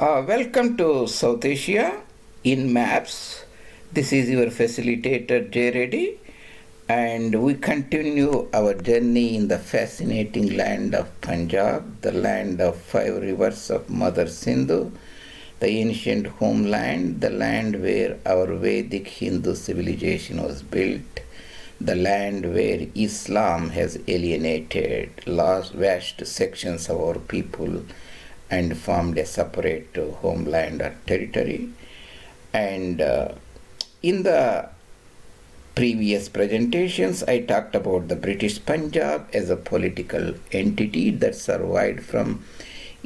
Welcome to South Asia in Maps. This is your facilitator J. Reddy, and we continue our journey in the fascinating land of Punjab, the land of five rivers of Mother Sindhu, the ancient homeland, the land where our Vedic Hindu civilization was built, the land where Islam has alienated vast sections of our people and formed a separate homeland or territory. And in the previous presentations, I talked about the British Punjab as a political entity that survived from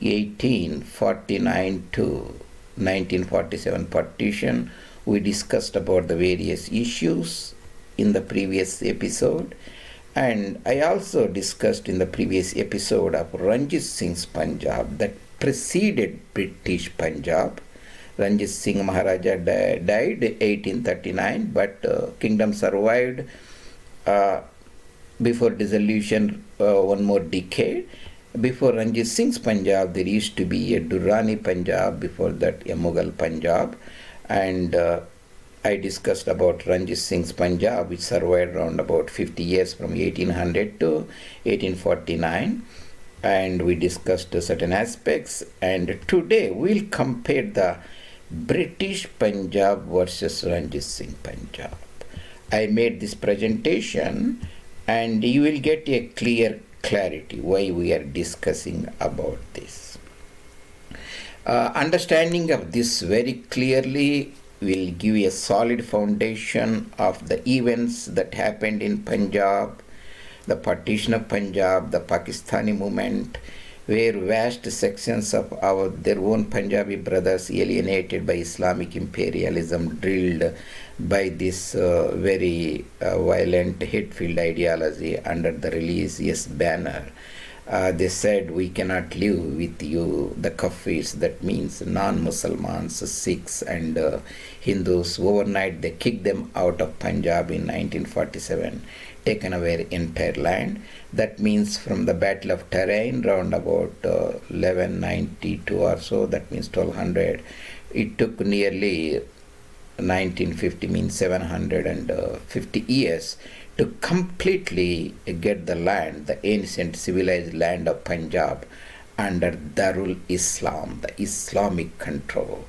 1849 to 1947 partition. We discussed about the various issues in the previous episode. And I also discussed in the previous episode of Ranjit Singh's Punjab that preceded British Punjab. Ranjit Singh Maharaja died 1839, but kingdom survived before dissolution one more decade. Before Ranjit Singh's Punjab, there used to be a Durrani Punjab, before that a Mughal Punjab. And I discussed about Ranjit Singh's Punjab, which survived around about 50 years from 1800 to 1849. And we discussed certain aspects. And today we'll compare the British Punjab versus Ranjit Singh Punjab. I made this presentation and you will get a clear clarity why we are discussing about this. Understanding of this very clearly will give a solid foundation of the events that happened in Punjab, the partition of Punjab, the Pakistani movement, where vast sections of their own Punjabi brothers alienated by Islamic imperialism, drilled by this very violent, hate-filled ideology under the religious banner. They said, we cannot live with you, the Kafirs, that means non-Muslims, Sikhs and Hindus. Overnight they kicked them out of Punjab in 1947, taken away their entire land. That means from the Battle of Tarain, round about 1192 or so, that means 1200, it took nearly 1950, means 750 years to completely get the land, the ancient civilized land of Punjab, under Darul Islam, the Islamic control.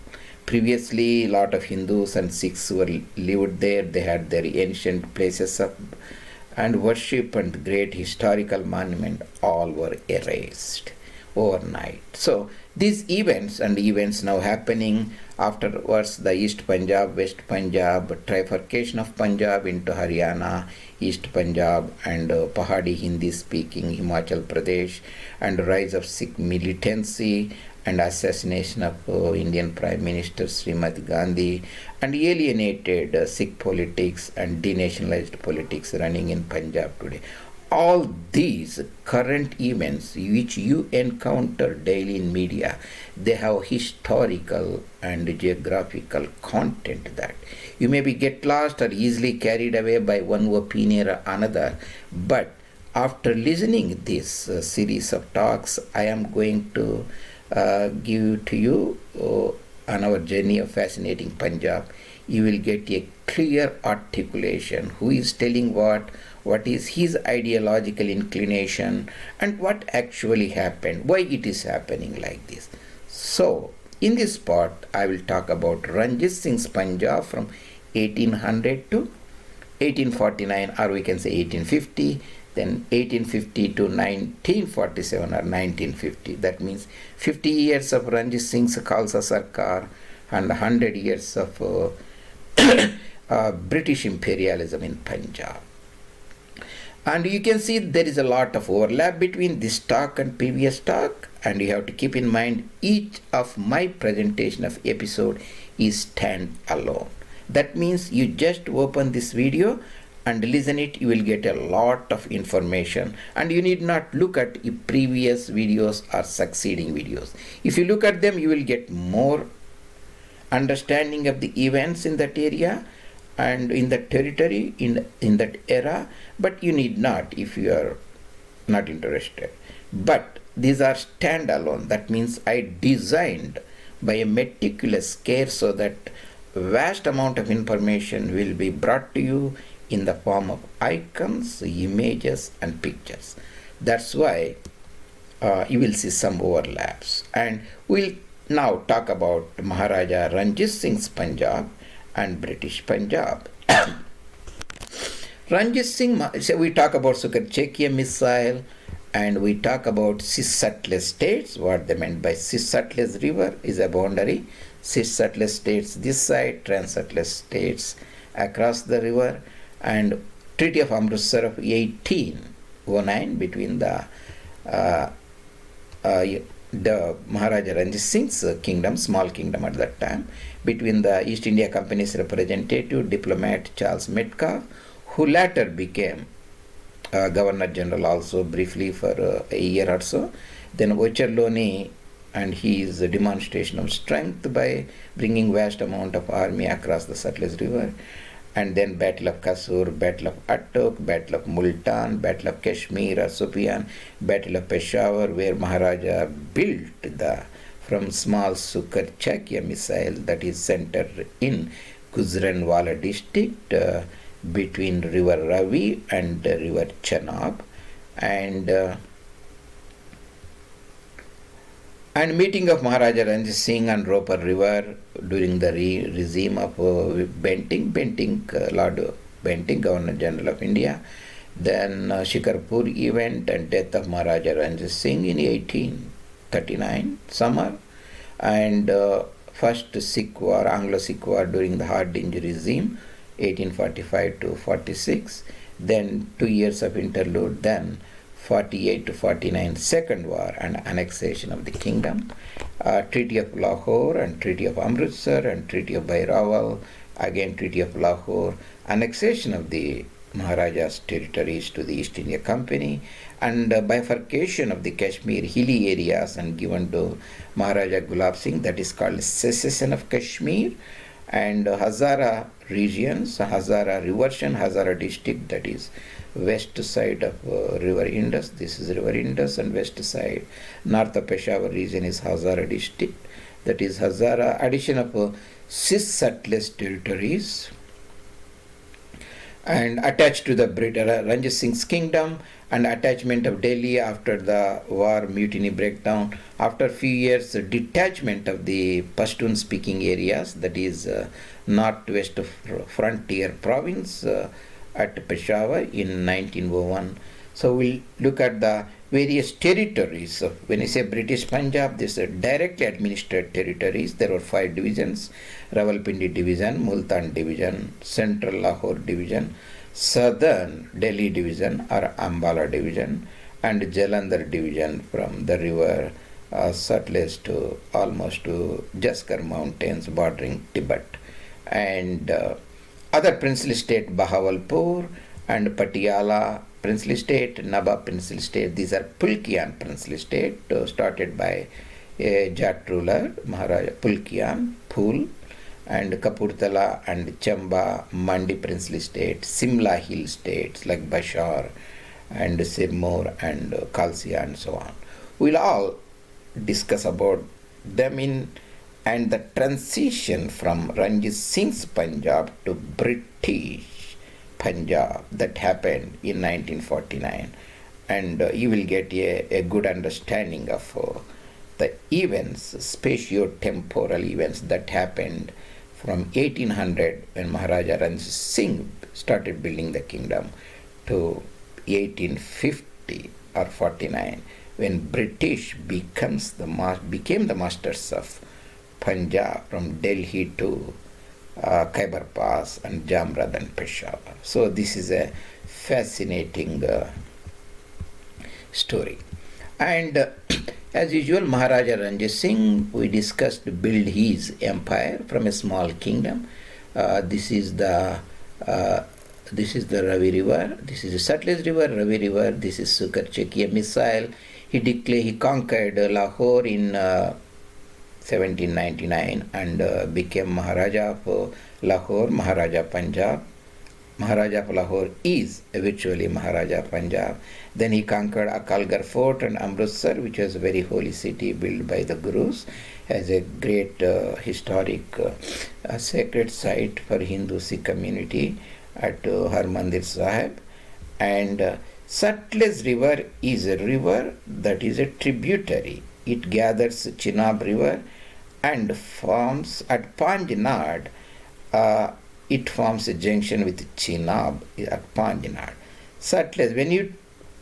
Previously, a lot of Hindus and Sikhs lived there. They had their ancient places of and worship and great historical monument, all were erased overnight. So these events now happening afterwards, the East Punjab, West Punjab, trifurcation of Punjab into Haryana, East Punjab and Pahadi Hindi speaking Himachal Pradesh, and rise of Sikh militancy and assassination of Indian Prime Minister Srimati Gandhi, and alienated Sikh politics and denationalized politics running in Punjab today. All these current events which you encounter daily in media, they have historical and geographical content that you maybe get lost or easily carried away by one opinion or another. But after listening this series of talks, I am going to give to you on our journey of fascinating Punjab. You will get a clear articulation, who is telling what is his ideological inclination, and what actually happened, why it is happening like this. So, in this part, I will talk about Ranjit Singh's Punjab from 1800 to 1849, or we can say 1850, then 1850 to 1947 or 1950. That means 50 years of Ranjit Singh's Khalsa Sarkar and 100 years of British imperialism in Punjab. And you can see there is a lot of overlap between this talk and previous talk, and you have to keep in mind each of my presentation of episode is stand alone. That means you just open this video and listen it, you will get a lot of information, and you need not look at previous videos or succeeding videos. If you look at them, you will get more understanding of the events in that area and in that territory, in that era, but you need not if you are not interested. But these are standalone. That means I designed by a meticulous care so that vast amount of information will be brought to you in the form of icons, images, and pictures. That's why you will see some overlaps. And we'll now talk about Maharaja Ranjit Singh's Punjab and British Punjab. Ranjit Singh, so we talk about Sukarchakia missile, and we talk about Cis-Sutlej states. What they meant by Cis-Sutlej river is a boundary. Cis-Sutlej states this side, Trans-Sutlej states across the river, and Treaty of Amritsar of 1809 between the Maharaja Ranjit Singh's kingdom, small kingdom at that time, between the East India Company's representative diplomat Charles Metcalfe, who later became Governor General also briefly for a year or so. Then Ochterlony and his demonstration of strength by bringing vast amount of army across the Sutlej River. And then Battle of Kasur, Battle of Attock, Battle of Multan, Battle of Kashmir or Sufian, Battle of Peshawar, where Maharaja built the from small Sukarchakia missile that is centered in Gujranwala district between river Ravi and river Chenab, and meeting of Maharaja Ranjit Singh and Ropar River during the regime of Bentinck, Lord Bentinck, Governor General of India. Then Shikarpur event and death of Maharaja Ranjit Singh in 1839 summer, and first Sikh War, Anglo-Sikh War during the Hardinge regime, 1845 to 46. Then 2 years of interlude. Then 48 to 49 Second War and annexation of the kingdom, Treaty of Lahore and Treaty of Amritsar and Treaty of Bairawal, again Treaty of Lahore, annexation of the Maharaja's territories to the East India Company, and bifurcation of the Kashmir hilly areas and given to Maharaja Gulab Singh, that is called secession of Kashmir, and Hazara regions, Hazara reversion, Hazara district, that is west side of river Indus, this is river Indus, and west side, north of Peshawar region is Hazara district, that is Hazara, addition of Cis-Sutlej territories, and attached to the Ranjit Singh's kingdom, and attachment of Delhi after the war mutiny breakdown. After few years, detachment of the Pashtun speaking areas, that is northwest frontier province at Peshawar in 1901. So we'll look at the various territories. When I say British Punjab, these are directly administered territories. There were 5 divisions: Rawalpindi division, Multan division, Central Lahore division, Southern Delhi division or Ambala division, and Jalandhar division from the river Sutlej to almost to Jaskar mountains bordering Tibet, and other princely state Bahawalpur and Patiala princely state, Nabha princely state. These are Pulkian princely state started by a Jat ruler Maharaja Pulkian, Phul, and Kapurthala and Chamba, Mandi princely state, Simla hill states like Bashar and Sirmoor and Kalsia and so on. We'll all discuss about them in and the transition from Ranjit Singh's Punjab to British Punjab that happened in 1949, and you will get a good understanding of the events, spatio-temporal events that happened from 1800 when Maharaja Ranjit Singh started building the kingdom to 1850 or 49 when British became the masters of Punjab from Delhi to Khyber Pass and Jamrud and Peshawar. So this is a fascinating story. And as usual, Maharaja Ranjit Singh, we discussed to build his empire from a small kingdom. This is the Ravi River. This is the Sutlej River, Ravi River. This is Sukarchakia missile. He conquered Lahore in 1799 and became Maharaja of Lahore, Maharaja Punjab, Maharaja of Lahore is virtually Maharaja of Punjab. Then he conquered Akalgarh Fort and Amritsar, which was a very holy city built by the Gurus, as a great historic sacred site for Hindu Sikh community at Harmandir Sahib. And Sutlej River is a river that is a tributary. It gathers Chenab River and forms at Panjnad. It forms a junction with Chenab at Panjnad. Sutlej, when you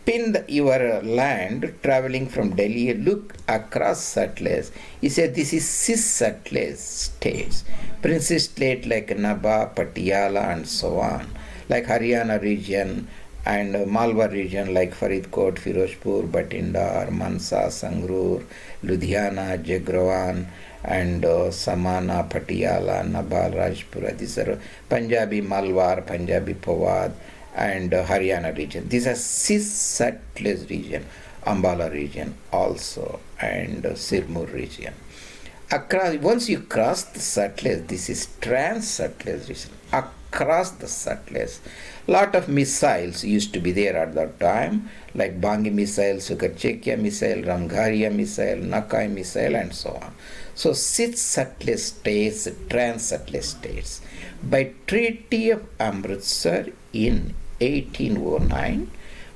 pin your land traveling from Delhi, look across Sutlej, you say this is six Sutlej states. Princess state like Nabha, Patiala and so on, like Haryana region and Malwa region like Faridkot, Firozpur, Bathinda, Mansa, Sangrur, Ludhiana, Jagrawan, and Samana, Patiala, Nabha, Rajpura. These are Punjabi Malwar, Punjabi Pawad, and Haryana region. These are six Sutlej region, Ambala region also, and Sirmur region. Once you cross the Sutlej, this is Trans-Sutlej region. Across the Sutlej, lot of missiles used to be there at that time, like Bangi missile, Sukarchekia missile, Ramgharia missile, Nakai missile, and so on. So six Sutlej states, Trans-Sutlej states. By Treaty of Amritsar in 1809,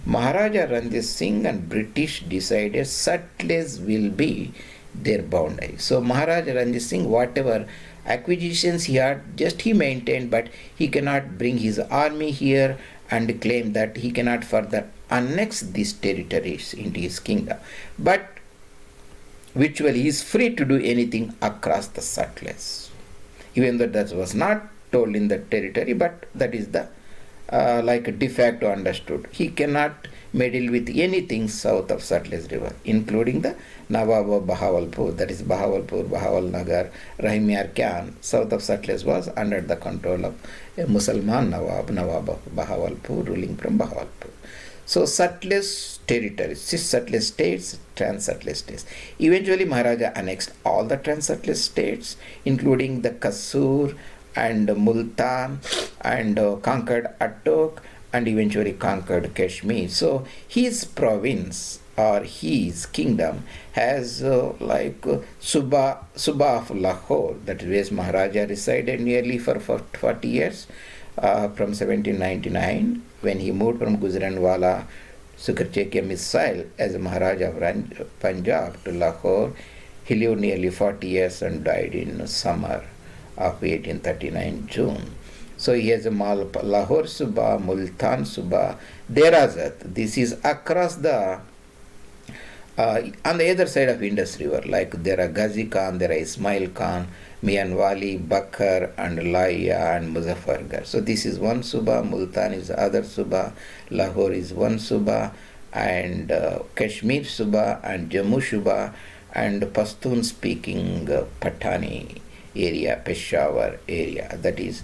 Maharaja Ranjit Singh and British decided Sutlej will be their boundary. So Maharaja Ranjit Singh, whatever acquisitions he had, just he maintained, but he cannot bring his army here and claim that he cannot further annex these territories into his kingdom. But virtually he is free to do anything across the Sutlej, even though that was not told in the territory, but that is the like de facto understood. He cannot meddle with anything south of Sutlej River, including the Nawab of Bahawalpur, that is Bahawalpur, Bahawalnagar, Rahimyar Khan. South of Sutlej was under the control of a Musalman Nawab, Nawab of Bahawalpur, ruling from Bahawalpur. So Sutlej territory, six Sutlej states, Trans-Sutlej states. Eventually Maharaja annexed all the Trans-Sutlej states, including the Kasur and Multan, and conquered Attock, and eventually conquered Kashmir. So his province or his kingdom has Suba of Lahore, that is where Maharaja resided nearly for 40 years, from 1799 when he moved from Gujranwala Sukarchekia missile as Maharaja of Punjab to Lahore. He lived nearly 40 years and died in summer of 1839 June. So he has a Lahore Suba, Multan Suba, Derazat. This is across the on the other side of Indus River, like there are Ghazi Khan, there are Ismail Khan, Mianwali, Bakar, and Laya, and Muzaffargarh. So this is one Suba, Multan is the other Suba, Lahore is one Suba, and Kashmir Suba, and Jammu Suba, and Pashtun speaking Patani area, Peshawar area. That is,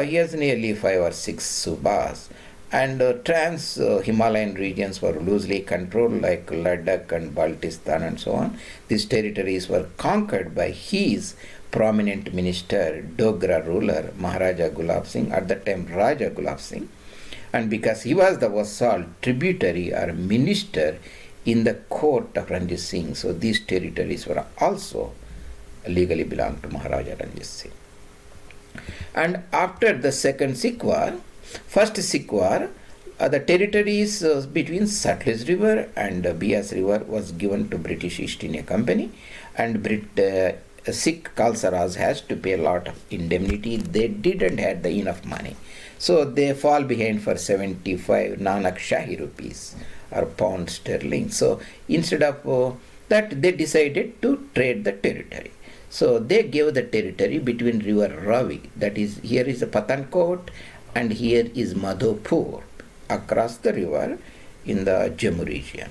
he has nearly 5 or 6 Subas. And trans-Himalayan regions were loosely controlled, like Ladakh and Baltistan and so on. These territories were conquered by his prominent minister, Dogra ruler, Maharaja Gulab Singh, at the time Raja Gulab Singh. And because he was the vassal, tributary or minister in the court of Ranjit Singh, so these territories were also legally belonged to Maharaja Ranjit Singh. And after the second Sikh war, first Sikh war, the territories between Sutlej River and Bias River was given to British East India Company, and Sikh Khalsa has to pay a lot of indemnity. They didn't have the enough money, so they fall behind for 75 Nanak Shahi rupees or pound sterling. So instead of that, they decided to trade the territory. So they gave the territory between river Ravi, that is, here is the Pathankot and here is Madhopur, across the river in the Jammu region.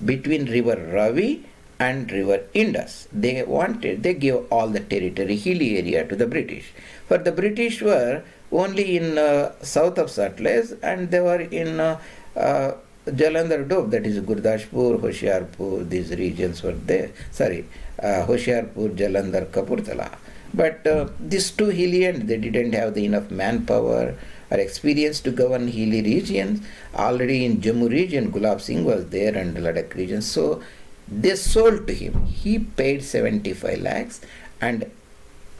Between river Ravi and river Indus, they gave all the territory, hilly area, to the British. For the British were only in south of Sutlej, and they were in Jalandhar Doab, that is Gurdaspur, Hoshiarpur, these regions were there. Hoshiarpur, Jalandhar, Kapurthala. But these two hilly, and they didn't have the enough manpower are experienced to govern hilly regions. Already in Jammu region, Gulab Singh was there and Ladakh region. So they sold to him. He paid 75 lakhs and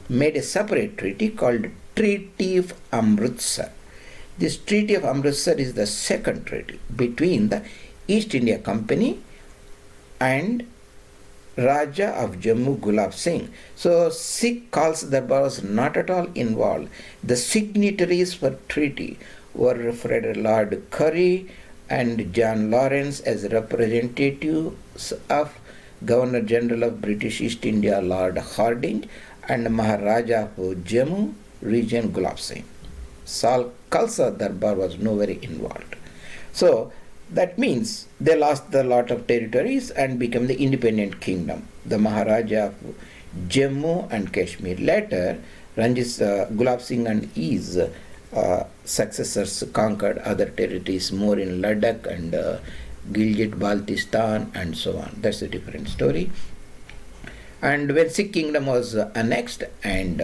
made a separate treaty called Treaty of Amritsar. This Treaty of Amritsar is the second treaty between the East India Company and Raja of Jammu Gulab Singh. So Sikh Khalsa Darbar was not at all involved. The signatories for treaty were Fred Lord Currie and John Lawrence as representatives of Governor General of British East India Lord Hardinge and Maharaja of Jammu region Gulab Singh. Sal Khalsa Darbar was nowhere involved. So that means they lost a lot of territories and became the independent kingdom. The Maharaja of Jammu and Kashmir. Later, Gulab Singh and his successors conquered other territories more in Ladakh and Gilgit Baltistan and so on. That's a different story. And when Sikh kingdom was annexed and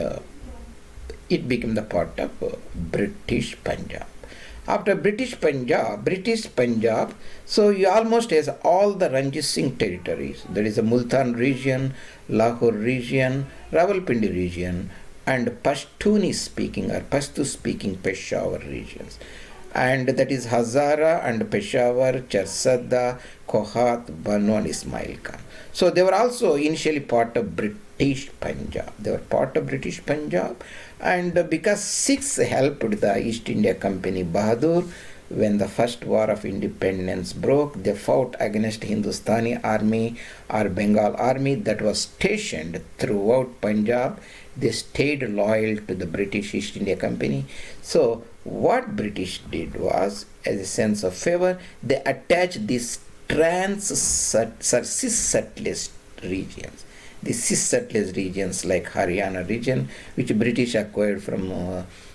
it became the part of British Punjab. After British Punjab, so you almost has all the Ranjit Singh territories. There is a Multan region, Lahore region, Rawalpindi region, and Pashtuni speaking or Pashto speaking Peshawar regions. And that is Hazara and Peshawar, Charsadda, Kohat, Banu and Ismail Khan. So they were also initially part of British Punjab. And because Sikhs helped the East India Company Bahadur when the first war of independence broke, they fought against Hindustani army or Bengal army that was stationed throughout Punjab. They stayed loyal to the British East India Company. So what British did was, as a sense of favor, they attached these cis-settled regions. The cis-settled regions like Haryana region, which British acquired from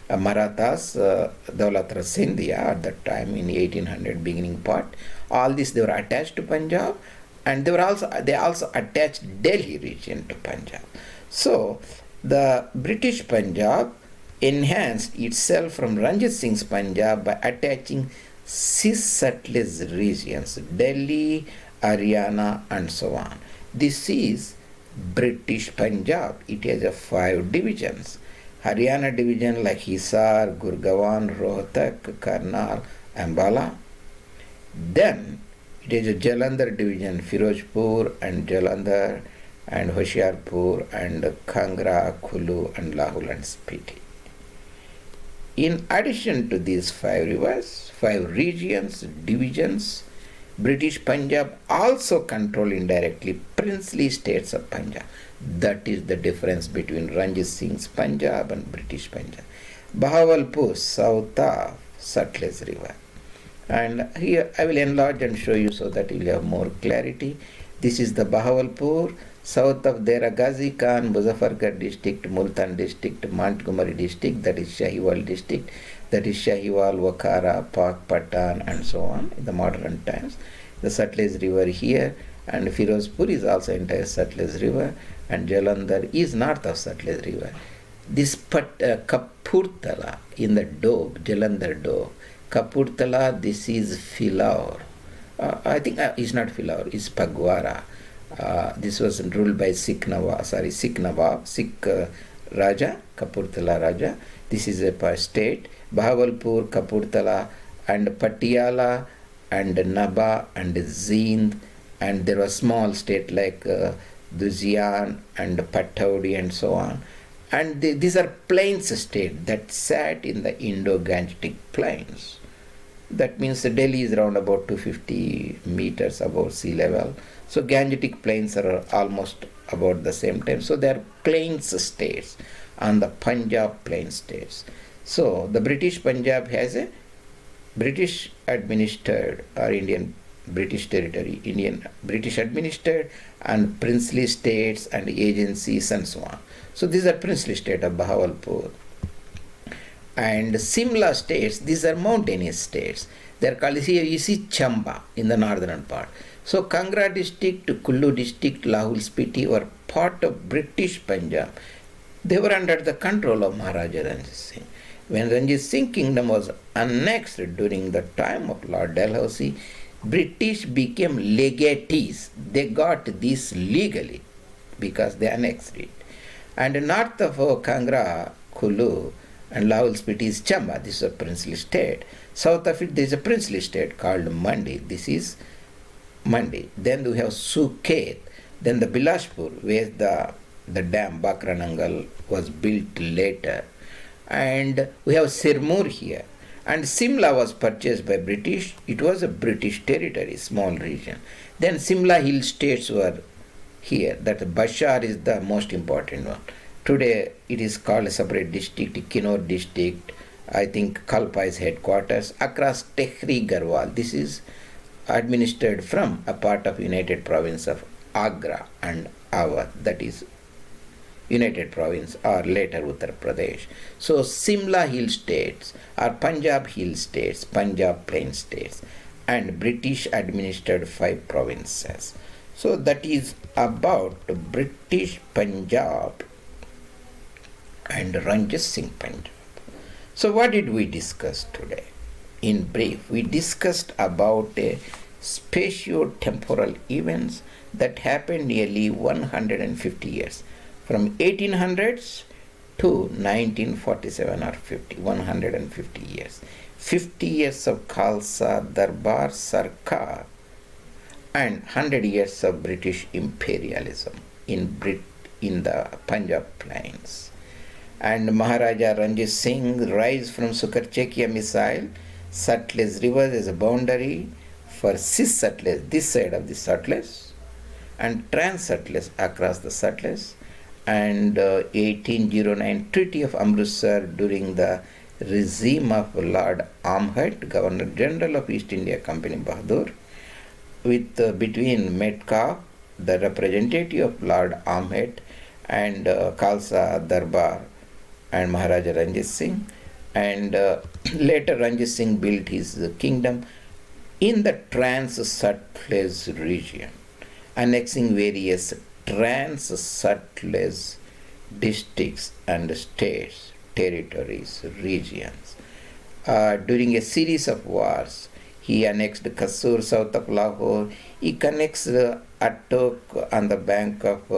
Marathas, Daulat Sindhia at that time in 1800 beginning part. All this they were attached to Punjab, and they also attached Delhi region to Punjab. So the British Punjab enhanced itself from Ranjit Singh's Punjab by attaching cis-settled regions, Delhi, Haryana and so on. This is British Punjab. It has 5 divisions. Haryana division like Hisar, Gurgaon, Rohtak, Karnal, Ambala. Then it is a Jalandhar division, Firozpur and Jalandhar and Hoshiarpur and Kangra, Kulu and Lahul and Spiti. In addition to these 5 rivers, 5 regions, divisions, British Punjab also controlled indirectly princely states of Punjab. That is the difference between Ranjit Singh's Punjab and British Punjab. Bahawalpur, south of Sutlej River. And here I will enlarge and show you so that you will have more clarity. This is the Bahawalpur, south of Dera Ghazi Khan, Muzaffargarh district, Multan district, Montgomery district, that is Shahiwal district, that is Shahiwal, Wakara, Pak, Patan and so on in the modern times. The Sutlej River here, and Firozpur is also entire Sutlej River, and Jalandhar is north of Sutlej River. This Kapurthala in the Doab, Jalandhar Doab, Kapurthala, this is Philaur. I think it's not Philaur, it's Pagwara. This was ruled by Sikh Raja, Kapurthala Raja. This is a state. Bahawalpur, Kapurthala, and Patiala, and Naba, and Zind, and there was small state like Duzian and Pataudi and so on. And these are plains state that sat in the Indo-Gangetic plains. That means Delhi is around about 250 meters above sea level. So Gangetic plains are almost about the same time. So they are plains states and the Punjab plain states. So the British Punjab has a British administered or Indian British territory, Indian British administered and princely states and agencies and so on. So these are princely state of Bahawalpur. And Simla states, these are mountainous states. They are called, here you see Chamba in the northern part. So Kangra district, Kullu district, Lahul Spiti were part of British Punjab. They were under the control of Maharaja Ranjit Singh. When Ranjit Singh Kingdom was annexed during the time of Lord Dalhousie, British became legatees. They got this legally because they annexed it. And north of Kangra, Kulu, and Lahul Spiti is Chamba. This is a princely state. South of it, there is a princely state called Mandi. This is Mandi. Then we have Suket. Then the Bilashpur, where the dam Bakranangal was built later. And we have Sirmur here. And Simla was purchased by British. It was a British territory, small region. Then Simla hill states were here. That Bashar is the most important one. Today it is called a separate district, Kinnaur district. I think Kalpa is headquarters. Across Tehri Garhwal. This is administered from a part of United Province of Agra and Awadh. That is United Province or later Uttar Pradesh. So Simla hill states or Punjab hill states, Punjab plain states, and British administered 5 provinces. So that is about British Punjab and Ranjit Singh Punjab. So what did we discuss today? In brief, we discussed about a spatio-temporal events that happened nearly 150 years, from 1800s to 1947 or 50, 150 years. 50 years of Khalsa Darbar Sarkar and 100 years of British imperialism in the Punjab plains. And Maharaja Ranjit Singh rise from Sukarchakia missile, Sutlej River as a boundary for Cis Sutlej, this side of the Sutlej, and Trans Sutlej across the Sutlej, and 1809 Treaty of Amritsar during the regime of Lord Amherst, Governor General of East India Company Bahadur, with between Metcalfe, the representative of Lord Amherst, and Khalsa Darbar and Maharaja Ranjit Singh, and later Ranjit Singh built his kingdom in the Trans-Sutlej region, annexing various Trans-Sutlej districts and states, territories, regions. During a series of wars, he annexed Kasur south of Lahore. He connects Attock on the bank of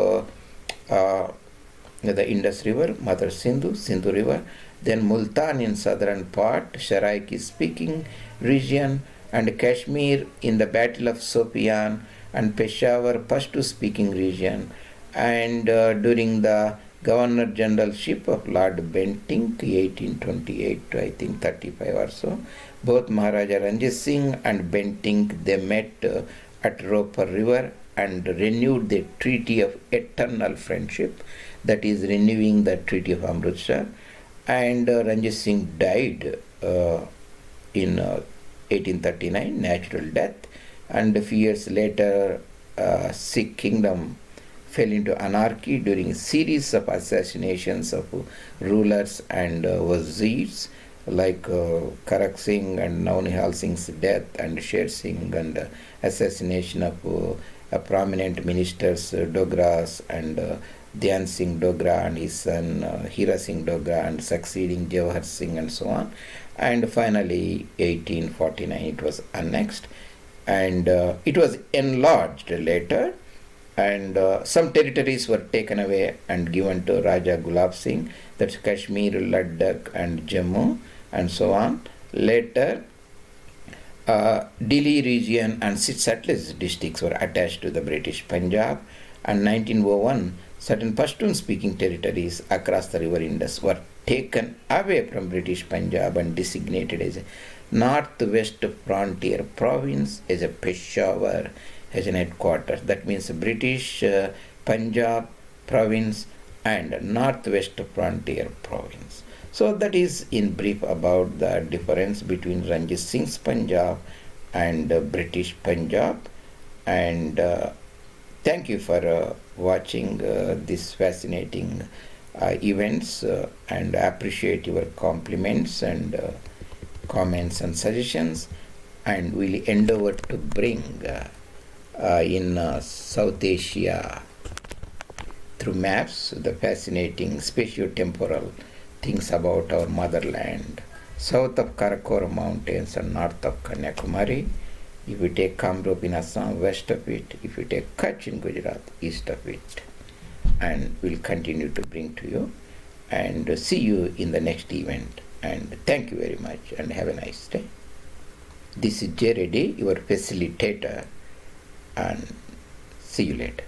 the Indus River, Mother Sindhu River, then Multan in southern part, Saraiki speaking region, and Kashmir in the Battle of Sopian, and Peshawar Pashto speaking region. And during the Governor Generalship of Lord Bentinck, 1828 to I think 35 or so, both Maharaja Ranjit Singh and Bentinck, they met at Roper River and renewed the Treaty of Eternal Friendship, that is renewing the Treaty of Amritsar. And Ranjit Singh died in 1839, natural death, and a few years later Sikh kingdom fell into anarchy during a series of assassinations of rulers and wazirs like Karak Singh and Naunihal Singh's death, and Sher Singh, and assassination of prominent ministers Dogras and Dhyan Singh Dogra and his son Hira Singh Dogra, and succeeding Jawahar Singh, and so on. And finally 1849 it was annexed, and it was enlarged later, and some territories were taken away and given to Raja Gulab Singh, that's Kashmir, Ladakh and Jammu and so on. Later Delhi region and Sutlej districts were attached to the British Punjab, and 1901 certain Pashtun speaking territories across the river Indus were taken away from British Punjab and designated as a northwest frontier province, as a Peshawar as an headquarters. That means British Punjab province and northwest frontier province. So that is in brief about the difference between Ranjit Singh's Punjab and British Punjab. And thank you for watching this fascinating events, and appreciate your compliments and comments and suggestions, and we'll endeavor to bring in South Asia through maps the fascinating spatio-temporal things about our motherland. South of Karakoram Mountains and north of Kanyakumari. If you take Kamrup in Assam, west of it. If you take Kutch in Gujarat, east of it. And we'll continue to bring to you. And see you in the next event. And thank you very much and have a nice day. This is J. Reddy, your facilitator, and see you later.